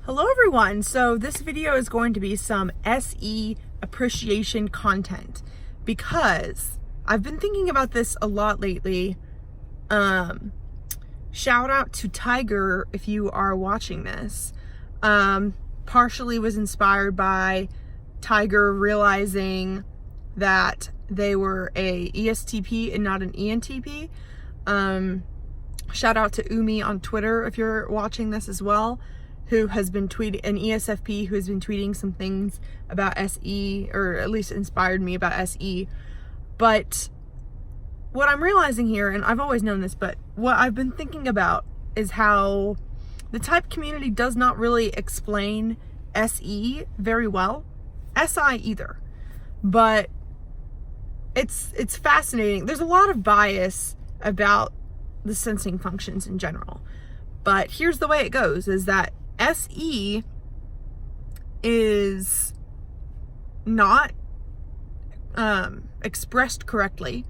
Hello everyone, so this video is going to be some SE appreciation content because I've been thinking about this a lot lately. Shout out to Tiger if you are watching this. Partially was inspired by Tiger realizing that they were a ESTP and not an ENTP. Shout out to Umi on Twitter if you're watching this as well, who has been tweeting, an ESFP who has been tweeting some things about SE, or at least inspired me about SE. But what I'm realizing here, and I've always known this, but what I've been thinking about is how the type community does not really explain SE very well. SI either. But it's fascinating. There's a lot of bias about the sensing functions in general. But here's the way it goes, is that SE is not expressed correctly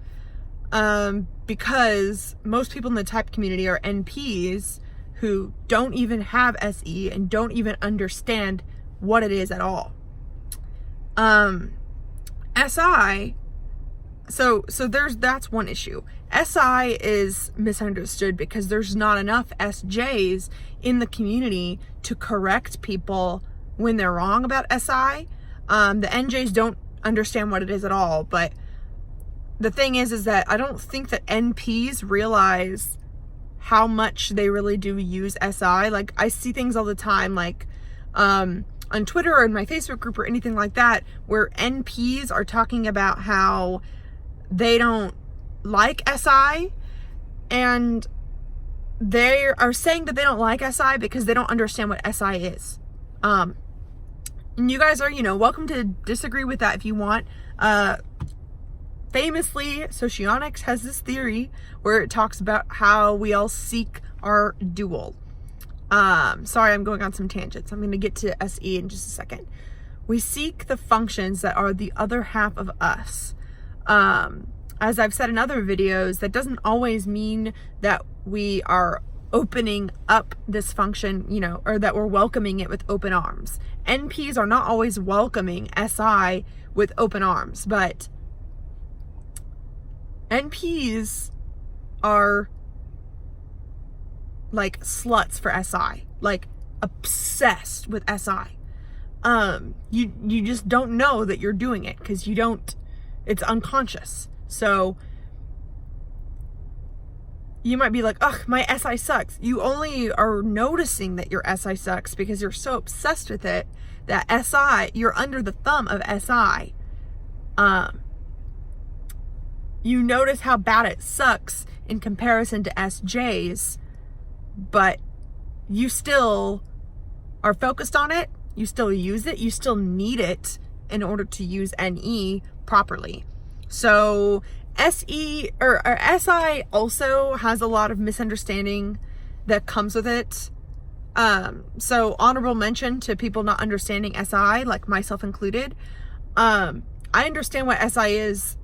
because most people in the type community are NPs who don't even have SE and don't even understand what it is at all. SI, so that's one issue. SI is misunderstood because there's not enough SJs in the community to correct people when they're wrong about SI. The NJs don't understand what it is at all, but the thing is that I don't think that NPs realize how much they really do use SI. Like, I see things all the time, like on Twitter or in my Facebook group or anything like that, where NPs are talking about how they don't like SI, and they are saying that they don't like SI because they don't understand what SI is. And you guys are, welcome to disagree with that if you want. Famously, Socionics has this theory where it talks about how we all seek our dual. Sorry, I'm going on some tangents. I'm going to get to SE in just a second. We seek the functions that are the other half of us. As I've said in other videos, that doesn't always mean that we are opening up this function, or that we're welcoming it with open arms. NPs are not always welcoming SI with open arms, but NPs are like sluts for SI, like obsessed with SI. You just don't know that you're doing it because it's unconscious. So you might be like, ugh, my SI sucks. You only are noticing that your SI sucks because you're so obsessed with it that you're under the thumb of SI. You notice how bad it sucks in comparison to SJs, but you still are focused on it. You still use it. You still need it in order to use NE properly. So SE or SI also has a lot of misunderstanding that comes with it. So honorable mention to people not understanding SI, like myself included. I understand what SI is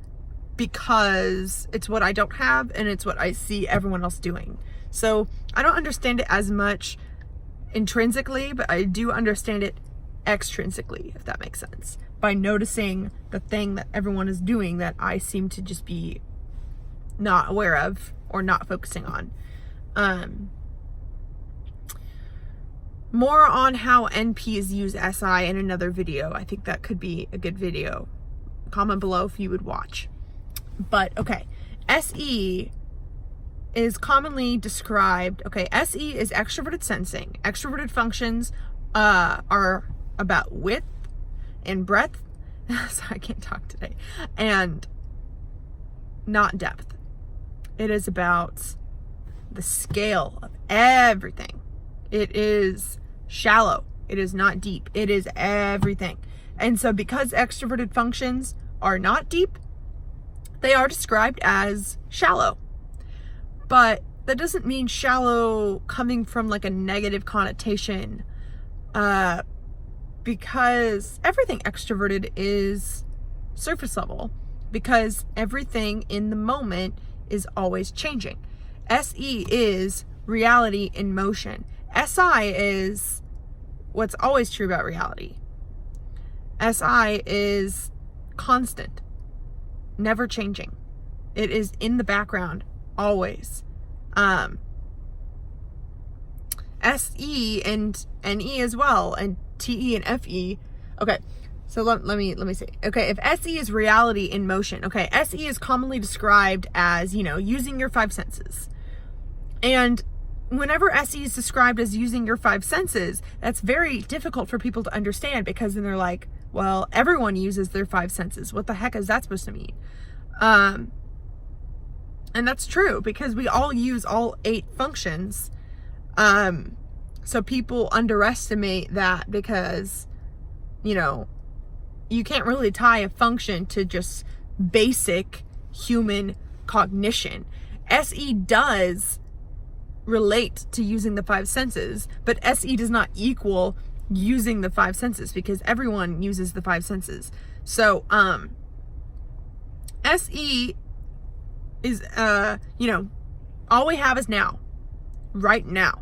because it's what I don't have and it's what I see everyone else doing. So I don't understand it as much intrinsically, but I do understand it extrinsically, if that makes sense, by noticing the thing that everyone is doing that I seem to just be not aware of or not focusing on. More on how NPs use SI in another video. I think that could be a good video. Comment below if you would watch. But okay, SE is commonly described, SE is extroverted sensing. Extroverted functions are about width and breadth, so I can't talk today, and not depth. It is about the scale of everything. It is shallow. It is not deep. It is everything. And so because extroverted functions are not deep, they are described as shallow. But that doesn't mean shallow coming from like a negative connotation, because everything extroverted is surface level, because everything in the moment is always changing. SE is reality in motion. SI is what's always true about reality. SI is constant, never changing. It is in the background, always. SE and NE as well, and TE and FE. Okay, so let me see. Okay, if SE is reality in motion, okay, SE is commonly described as, using your 5 senses. And whenever SE is described as using your 5 senses, that's very difficult for people to understand, because then they're like, well, everyone uses their 5 senses. What the heck is that supposed to mean? And that's true, because we all use all 8 functions. So people underestimate that, because, you can't really tie a function to just basic human cognition. SE does relate to using the 5 senses, but SE does not equal using the 5 senses, because everyone uses the 5 senses. So, SE is, all we have is now, right now.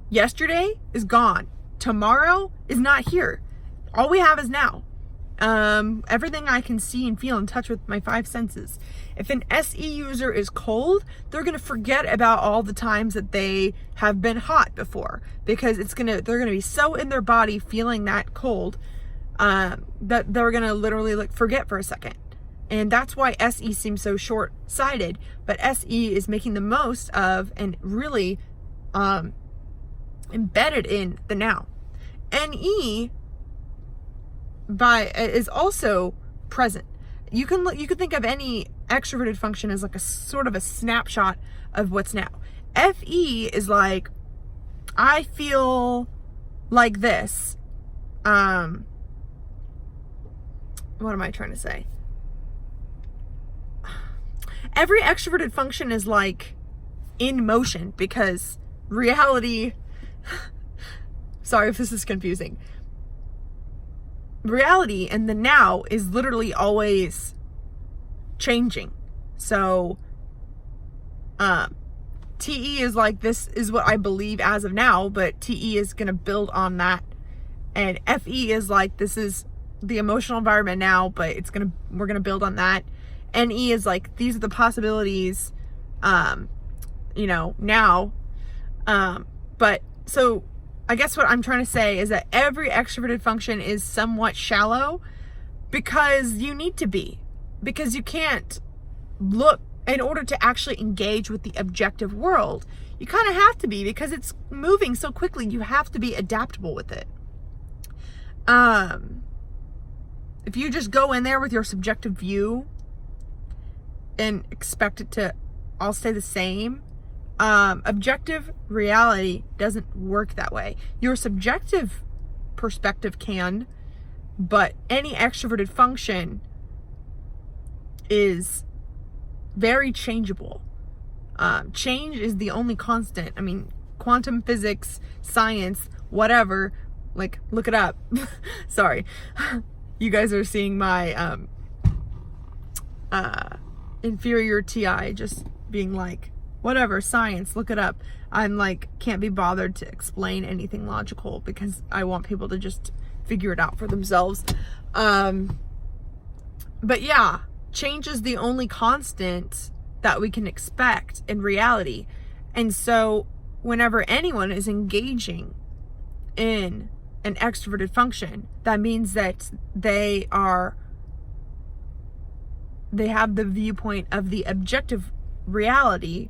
Yesterday is gone. Tomorrow is not here. All we have is now. Everything I can see and feel and touch with my 5 senses. If an SE user is cold, they're going to forget about all the times that they have been hot before, because they're going to be so in their body feeling that cold, that they're going to literally forget for a second. And that's why SE seems so short-sighted, but SE is making the most of and really, embedded in the now. NE is also present. You can think of any extroverted function as like a sort of a snapshot of what's now. FE is like, I feel like this. What am I trying to say? Every extroverted function is like in motion, because reality, sorry if this is confusing. Reality and the now is literally always changing. So, TE is like, this is what I believe as of now, but TE is going to build on that. And FE is like, this is the emotional environment now, but we're going to build on that. NE is like, these are the possibilities, now. But so I guess what I'm trying to say is that every extroverted function is somewhat shallow, because you need to be, because you can't look, in order to actually engage with the objective world, you kind of have to be, because it's moving so quickly. You have to be adaptable with it. If you just go in there with your subjective view and expect it to all stay the same, objective reality doesn't work that way. Your subjective perspective can, but any extroverted function is very changeable. Change is the only constant. I mean, quantum physics, science, whatever, look it up. Sorry. You guys are seeing my inferior TI just being like, whatever, science, look it up. I'm can't be bothered to explain anything logical, because I want people to just figure it out for themselves. But yeah, change is the only constant that we can expect in reality. And so whenever anyone is engaging in an extroverted function, that means that they have the viewpoint of the objective reality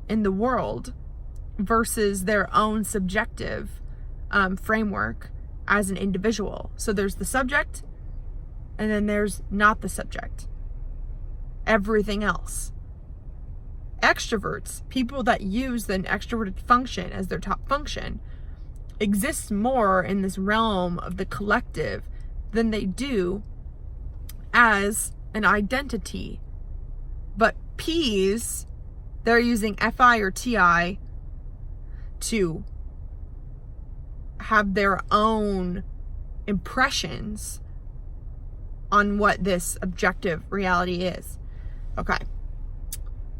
in the world versus their own subjective framework as an individual. So there's the subject, and then there's not the subject. Everything else. Extroverts, people that use an extroverted function as their top function, exist more in this realm of the collective than they do as an identity. But P's, they're using FI or TI to have their own impressions on what this objective reality is. Okay.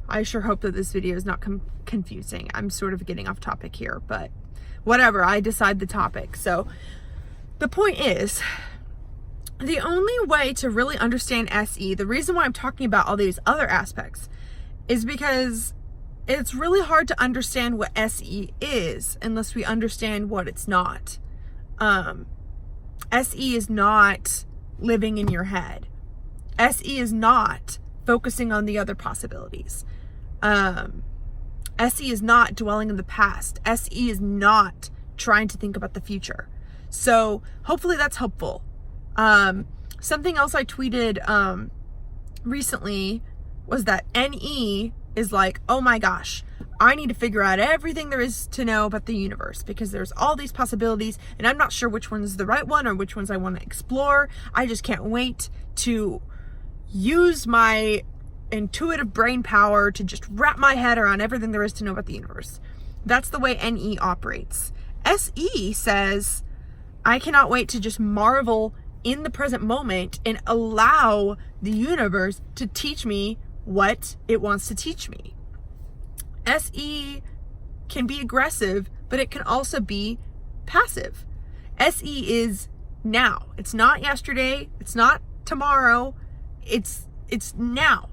I sure hope that this video is not confusing. I'm sort of getting off topic here, but whatever, I decide the topic. So the point is, the only way to really understand SE, the reason why I'm talking about all these other aspects, is because it's really hard to understand what SE is unless we understand what it's not. SE is not living in your head. SE is not focusing on the other possibilities. SE is not dwelling in the past. SE is not trying to think about the future. So hopefully that's helpful. Something else I tweeted recently was that NE is like, oh my gosh, I need to figure out everything there is to know about the universe because there's all these possibilities and I'm not sure which one's the right one or which ones I want to explore. I just can't wait to use my intuitive brain power to just wrap my head around everything there is to know about the universe. That's the way NE operates. SE says, I cannot wait to just marvel in the present moment and allow the universe to teach me what it wants to teach me. SE can be aggressive, but it can also be passive. SE is now. It's not yesterday. It's not tomorrow. It's now.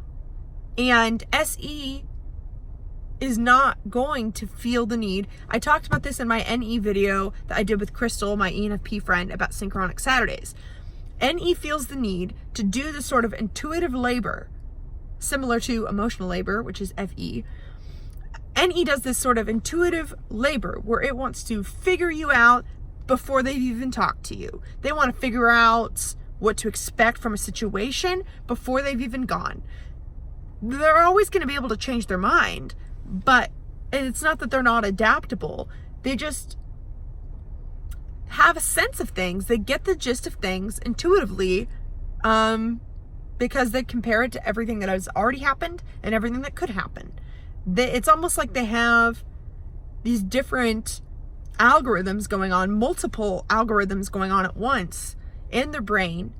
And SE is not going to feel the need. I talked about this in my NE video that I did with Crystal, my ENFP friend, about Synchronic Saturdays. NE feels the need to do the sort of intuitive labor, similar to emotional labor, which is FE. NE does this sort of intuitive labor where it wants to figure you out before they've even talked to you. They want to figure out what to expect from a situation before they've even gone. They're always going to be able to change their mind, but it's not that they're not adaptable. They just have a sense of things. They get the gist of things intuitively because they compare it to everything that has already happened and everything that could happen. It's almost like they have these different algorithms going on, multiple algorithms going on at once in their brain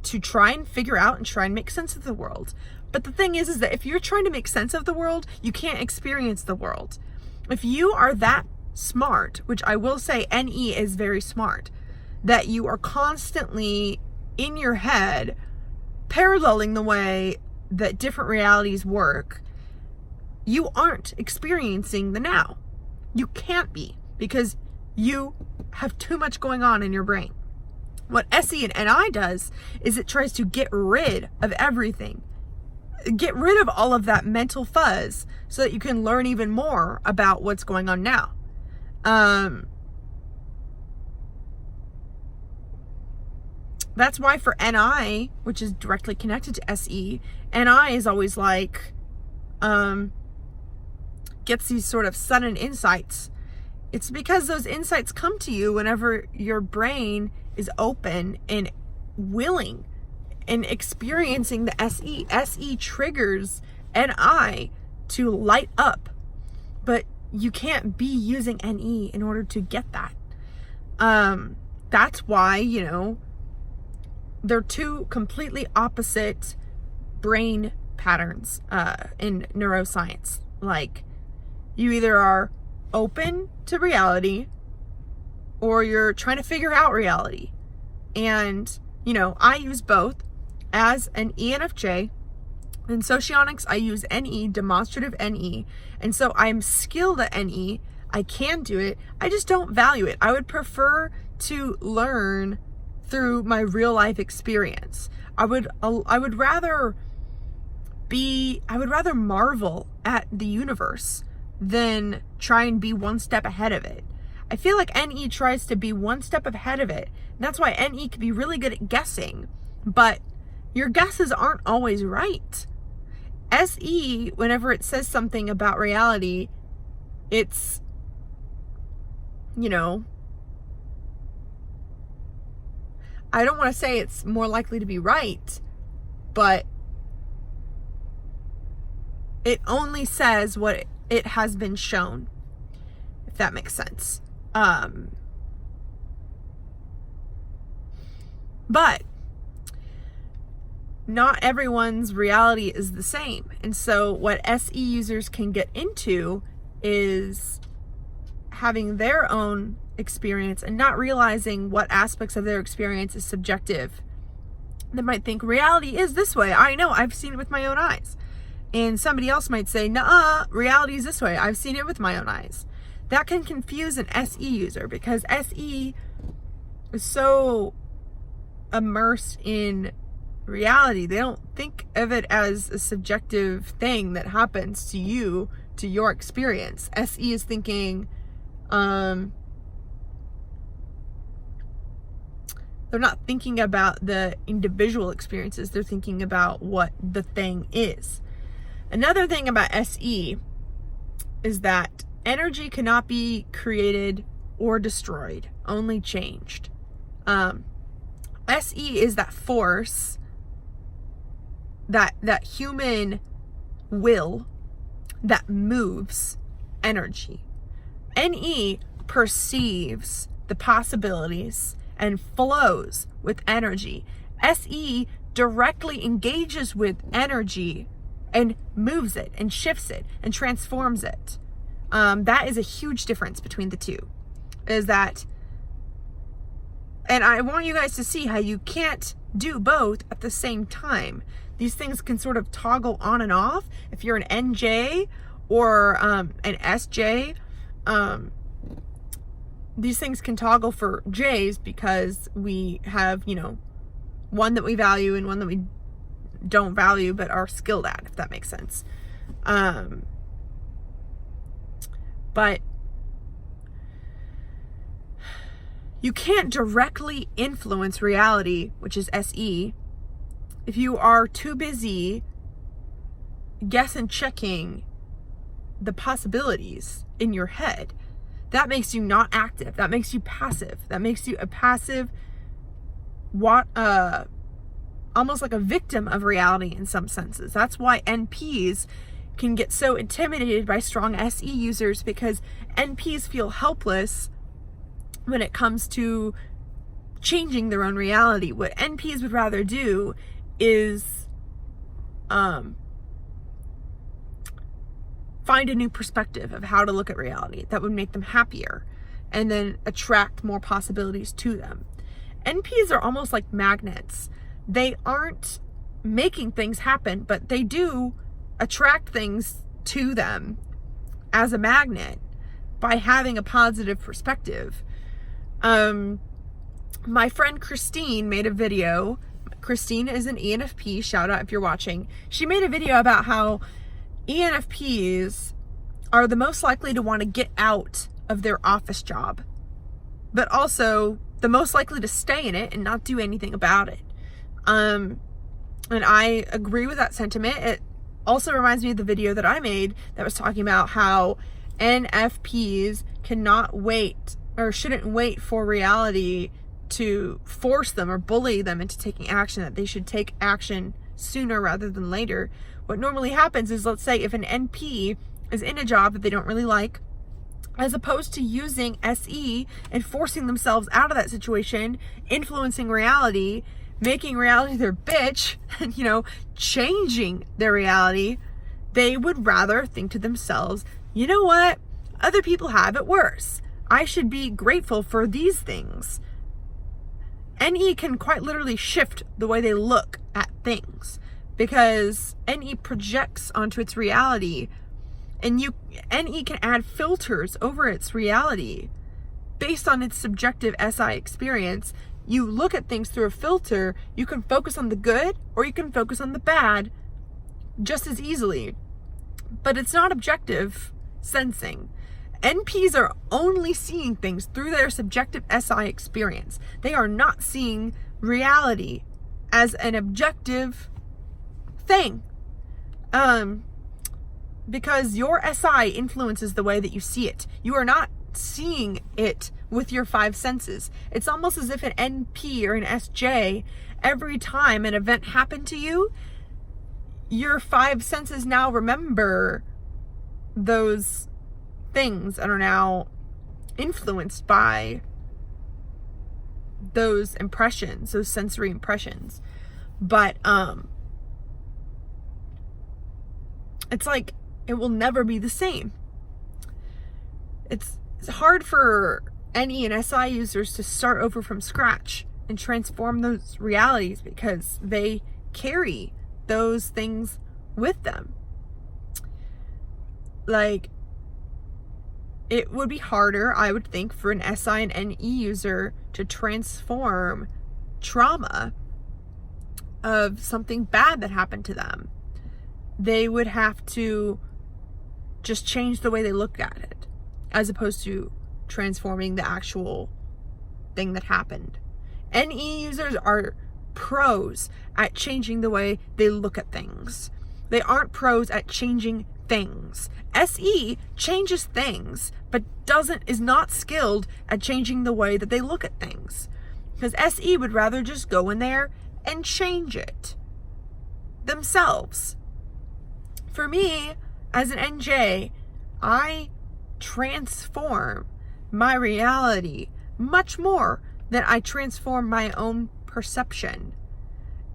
to try and figure out and try and make sense of the world. But the thing is that if you're trying to make sense of the world, you can't experience the world. If you are that smart, which I will say NE is very smart, that you are constantly in your head paralleling the way that different realities work, you aren't experiencing the now. You can't be because you have too much going on in your brain. What SE and NI does is it tries to get rid of everything. Get rid of all of that mental fuzz so that you can learn even more about what's going on now. That's why for NI, which is directly connected to SE, NI is always like, gets these sort of sudden insights. It's because those insights come to you whenever your brain is open and willing and experiencing the SE. SE triggers NI to light up, but you can't be using NE in order to get that. That's why, they're two completely opposite brain patterns in neuroscience. Like, you either are open to reality or you're trying to figure out reality. And, I use both. As an ENFJ, in socionics, I use NE, demonstrative NE. And so I'm skilled at NE. I can do it. I just don't value it. I would prefer to learn through my real life experience. I would rather marvel at the universe than try and be one step ahead of it. I feel like NE tries to be one step ahead of it. And that's why NE can be really good at guessing, but your guesses aren't always right. SE, whenever it says something about reality, it's, I don't want to say it's more likely to be right, but it only says what it has been shown, if that makes sense. But not everyone's reality is the same. And so what SE users can get into is having their own experience and not realizing what aspects of their experience is subjective. They might think reality is this way. I know, I've seen it with my own eyes. And somebody else might say, nah, reality is this way. I've seen it with my own eyes. That can confuse an SE user because SE is so immersed in reality. They don't think of it as a subjective thing that happens to you, to your experience. SE is thinking, they're not thinking about the individual experiences. They're thinking about what the thing is. Another thing about SE is that energy cannot be created or destroyed, only changed. SE is that force, that human will that moves energy. NE perceives the possibilities and flows with energy. SE directly engages with energy and moves it and shifts it and transforms it. That is a huge difference between the two. Is that, and I want you guys to see how you can't do both at the same time. These things can sort of toggle on and off. If you're an NJ or an SJ, these things can toggle for Js because we have, one that we value and one that we don't value but are skilled at, if that makes sense. But you can't directly influence reality, which is SE, if you are too busy guess and checking the possibilities in your head. That makes you not active. That makes you passive. That makes you a passive, almost like a victim of reality in some senses. That's why NPs can get so intimidated by strong SE users, because NPs feel helpless when it comes to changing their own reality. What NPs would rather do is find a new perspective of how to look at reality that would make them happier and then attract more possibilities to them. NPs are almost like magnets. They aren't making things happen, but they do attract things to them as a magnet by having a positive perspective. My friend Christine made a video. Christine is an ENFP, shout out if you're watching. She made a video about how ENFPs are the most likely to want to get out of their office job, but also the most likely to stay in it and not do anything about it. And I agree with that sentiment. It also reminds me of the video that I made that was talking about how NFPs cannot wait or shouldn't wait for reality to force them or bully them into taking action, that they should take action sooner rather than later. What normally happens is, let's say if an NP is in a job that they don't really like, as opposed to using SE and forcing themselves out of that situation, influencing reality, making reality their bitch, and, changing their reality, they would rather think to themselves, you know what? Other people have it worse. I should be grateful for these things. NE can quite literally shift the way they look at things, because NE projects onto its reality, and NE can add filters over its reality based on its subjective SI experience. You look at things through a filter. You can focus on the good or you can focus on the bad just as easily, but it's not objective sensing. NPs are only seeing things through their subjective SI experience. They are not seeing reality as an objective thing. Because your SI influences the way that you see it. You are not seeing it with your five senses. It's almost as if an NP or an SJ, every time an event happened to you, your five senses now remember those things and are now influenced by those impressions, those sensory impressions. But it's like it will never be the same. it's hard for NE and SI users to start over from scratch and transform those realities because they carry those things with them. Like, it would be harder, I would think, for an SI and NE user to transform trauma of something bad that happened to them. They would have to just change the way they look at it, as opposed to transforming the actual thing that happened. NE users are pros at changing the way they look at things. They aren't pros at changing things. SE changes things, but is not skilled at changing the way that they look at things. Because SE would rather just go in there and change it themselves. For me, as an NJ, I transform my reality much more than I transform my own perception.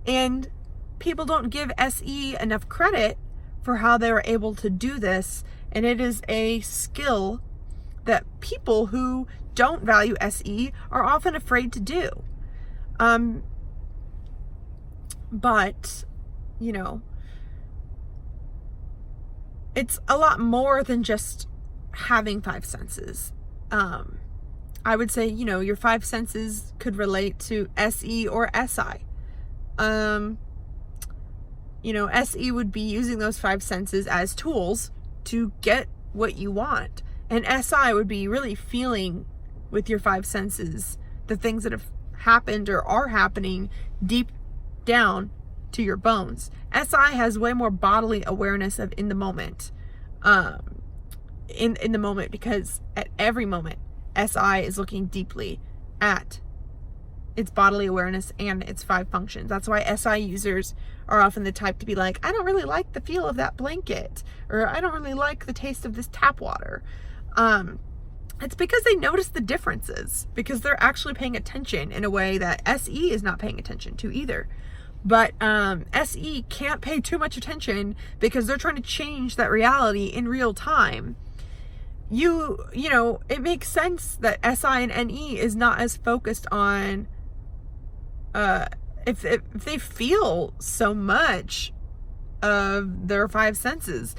And people don't give SE enough credit for how they were able to do this. And it is a skill that people who don't value SE are often afraid to do. But, you know, it's a lot more than just having 5 senses. I would say, you know, your 5 senses could relate to SE or SI. You know, SE would be using those 5 senses as tools to get what you want. And SI would be really feeling with your 5 senses the things that have happened or are happening deep down to your bones. SI has way more bodily awareness of in the moment. In the moment, because at every moment, SI is looking deeply at its bodily awareness and its 5 functions. That's why SI users are often the type to be like, I don't really like the feel of that blanket, or I don't really like the taste of this tap water. It's because they notice the differences, because they're actually paying attention in a way that SE is not paying attention to either. But SE can't pay too much attention because they're trying to change that reality in real time. You know, it makes sense that SI and NE is not as focused on if they feel so much of their 5 senses,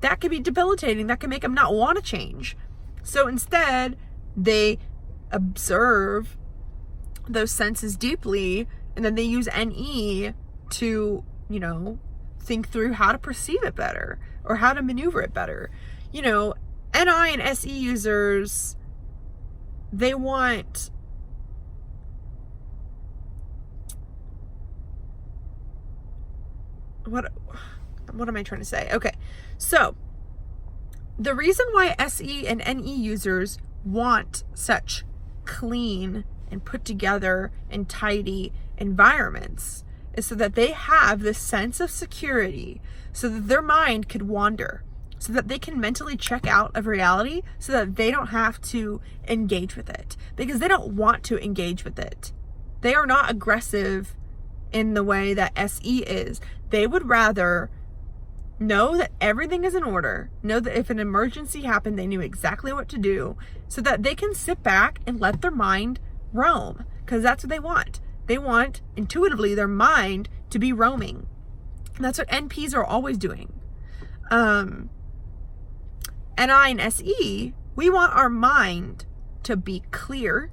that could be debilitating. That can make them not want to change. So instead, they observe those senses deeply, and then they use NE to, you know, think through how to perceive it better or how to maneuver it better. You know, NI and SE users, they want what am I trying to say? Okay, so the reason why SE and NE users want such clean and put together and tidy environments is so that they have this sense of security, so that their mind could wander, so that they can mentally check out of reality, so that they don't have to engage with it, because they don't want to engage with it. They are not aggressive in the way that SE is. They would rather know that everything is in order, know that if an emergency happened, they knew exactly what to do, so that they can sit back and let their mind roam, because that's what they want. They want, intuitively, their mind to be roaming. And that's what NPs are always doing. NI and SE, we want our mind to be clear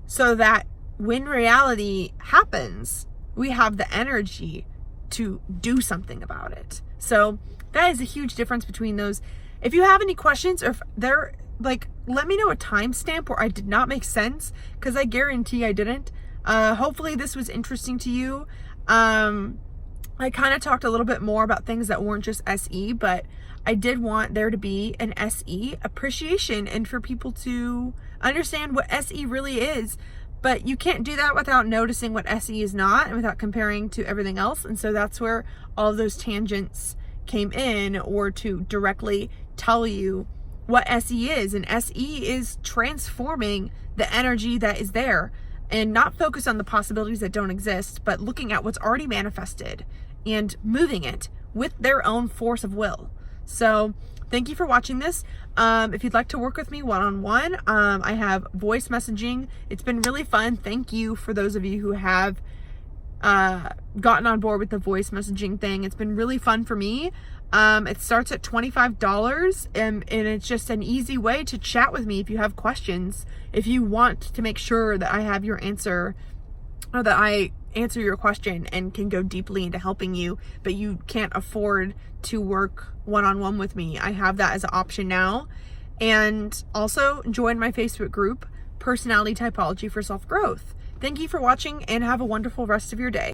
so that when reality happens, we have the energy to do something about it. So that is a huge difference between those. If you have any questions, or if they're like, let me know a timestamp where I did not make sense, because I guarantee I didn't. Hopefully this was interesting to you. I kind of talked a little bit more about things that weren't just SE, but I did want there to be an SE appreciation and for people to understand what SE really is. But you can't do that without noticing what SE is not and without comparing to everything else. And so that's where all of those tangents came in, or to directly tell you what SE is. And SE is transforming the energy that is there and not focus on the possibilities that don't exist, but looking at what's already manifested and moving it with their own force of will. So thank you for watching this. If you'd like to work with me one-on-one, I have voice messaging. It's been really fun. Thank you for those of you who have gotten on board with the voice messaging thing. It's been really fun for me. It starts at $25, and it's just an easy way to chat with me if you have questions. If you want to make sure that I have your answer, or that I answer your question and can go deeply into helping you, but you can't afford to work one-on-one with me, I have that as an option now. And also join my Facebook group, Personality Typology for Self-Growth. Thank you for watching, and have a wonderful rest of your day.